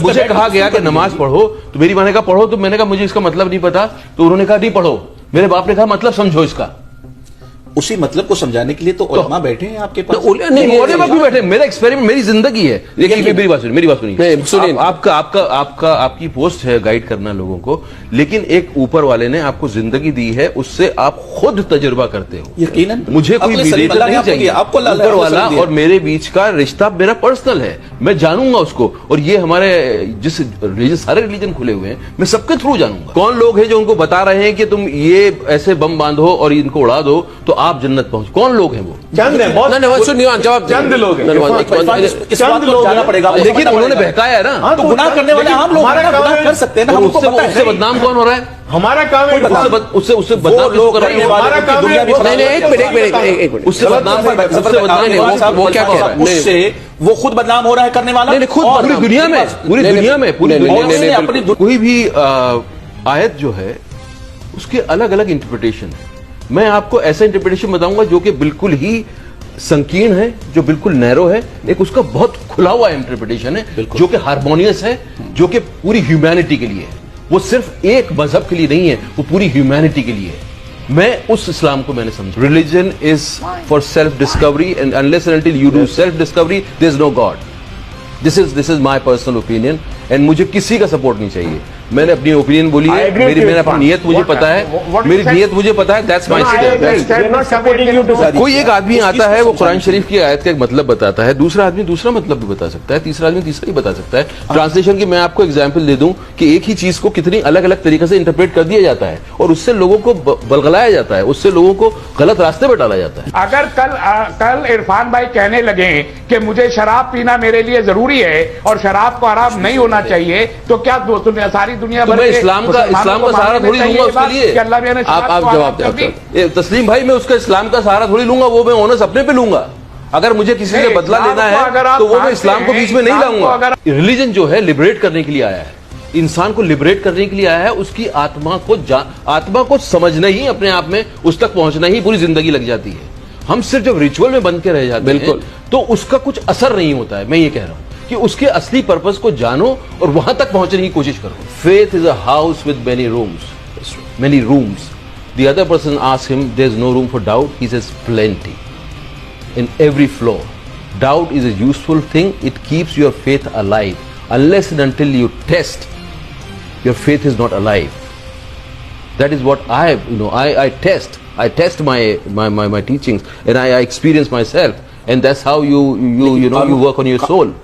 مجھے کہا گیا کہ نماز پڑھو تو میری ماں نے کہا پڑھو, تو میں نے کہا مجھے اس کا مطلب نہیں پتا, تو انہوں نے کہا نہیں پڑھو. میرے باپ نے کہا مطلب سمجھو اس کا. اسی مطلب کو سمجھانے کے لیے تو علماء بیٹھے ہیں آپ کے پاس. نہیں علماء بھی بیٹھے, میرا ایکسپیریمنٹ میری زندگی ہے. لیکن میری بات سنیے, آپ کی پوسٹ ہے گائیڈ کرنا لوگوں کو, لیکن ایک اوپر والے نے آپ کو زندگی دی ہے, اس سے آپ خود تجربہ کرتے ہو. یقیناً مجھے کوئی میڈیٹر نہیں چاہیے. اوپر والا اور میرے بیچ کا رشتہ میرا پرسنل ہے, میں جانوں گا اس کو. اور یہ ہمارے جس ریلیجن, سارے ریلیجن کھلے ہوئے ہیں, میں سب کے تھرو جانوں گا. کون لوگ ہیں جو ان کو بتا رہے ہیں کہ تم یہ ایسے بم باندھو اور ان کو اڑا دو تو آپ جنت پہنچ, کون لوگ ہیں وہ؟ چند ہیں, چند لوگ ہیں. اس بات کو جانا پڑے گا. لیکن انہوں نے بہکایا ہے نا, تو گناہ کرنے والے عام لوگ گناہ کر سکتے ہیں نا. اس سے بدنام کون ہو رہا ہے؟ ہمارا کام ہے اس سے بدنام کس کو کر رہے ہیں؟ ہمارا کام ہے. اس سے بدنام وہ کیا کہہ رہا ہے, اس سے وہ خود بدنام ہو رہا ہے کرنے والا. پوری دنیا میں کوئی بھی آیت جو ہے اس کے الگ الگ انٹرپریٹیشن ہے. میں آپ کو ایسا انٹرپریٹیشن بتاؤں گا جو کہ بالکل ہی سنکین ہے, جو بالکل نیرو ہے. ایک اس کا بہت کھلا ہوا انٹرپریٹیشن ہے جو کہ ہارمونیس ہے, جو کہ پوری ہیومینٹی کے لیے ہے. وہ صرف ایک مذہب کے لیے نہیں ہے, وہ پوری ہیومینٹی کے لیے ہے. میں اس اسلام کو میں نے سمجھا. Religion is for self discovery, and unless and until you do self discovery there is no God. This is my personal opinion, and مجھے کسی کا سپورٹ نہیں چاہیے. میں نے اپنی اوپینین بولی ہے, میری اپنی نیت مجھے پتا ہے, میری نیت مجھے پتا ہے. That's my step. کوئی ایک آدمی آتا ہے, وہ قرآن شریف کی آیت کا ایک مطلب بتاتا ہے, دوسرا آدمی دوسرا مطلب بھی بتا سکتا ہے, تیسرا آدمی تیسرا ہی بتا سکتا ہے. ٹرانسلیشن کی میں آپ کو ایگزامپل دے دوں کہ ایک ہی چیز کو کتنی الگ الگ طریقے سے انٹرپریٹ کر دیا جاتا ہے, اور اس سے لوگوں کو بلغلایا جاتا ہے, اس سے لوگوں کو غلط راستے پہ ڈالا جاتا ہے. اگر کل عرفان بھائی کہنے لگے کہ مجھے شراب پینا میرے لیے ضروری ہے اور شراب کو حرام نہیں ہونا چاہیے, تو کیا ساری دنیا میں اسلام کا سہارا تھوڑی لوں گا اس کے لیے. آپ جواب دیں تسلیم بھائی, میں اس کا اسلام کا سہارا تھوڑی لوں گا, وہ میں اونس اپنے پہ لوں گا. اگر مجھے کسی سے بدلہ لینا ہے تو وہ میں اسلام کو بیچ میں نہیں لاؤں گا. ریلیجن جو ہے لبریٹ کرنے کے لیے آیا ہے, انسان کو لبریٹ کرنے کے لیے آیا ہے. اس کی آتما کو سمجھنا ہی, اپنے آپ میں اس تک پہنچنا ہی پوری زندگی لگ جاتی ہے. ہم صرف جب ریچول میں بن کے رہ جاتے ہیں تو اس کا کچھ اثر نہیں ہوتا ہے. میں یہ کہہ رہا ہوں کہ اس کے اصلی پرپز کو جانو اور وہاں تک پہنچنے کی کوشش کرو. Faith is a house with many rooms. Many rooms. The other person asks him, there's no room for doubt. He says, plenty. In every floor. Doubt is a useful thing. It keeps your faith alive. Unless and until you test, your faith is not alive. That is what I test. I test my teachings, and I experience myself. And that's how you work on your soul.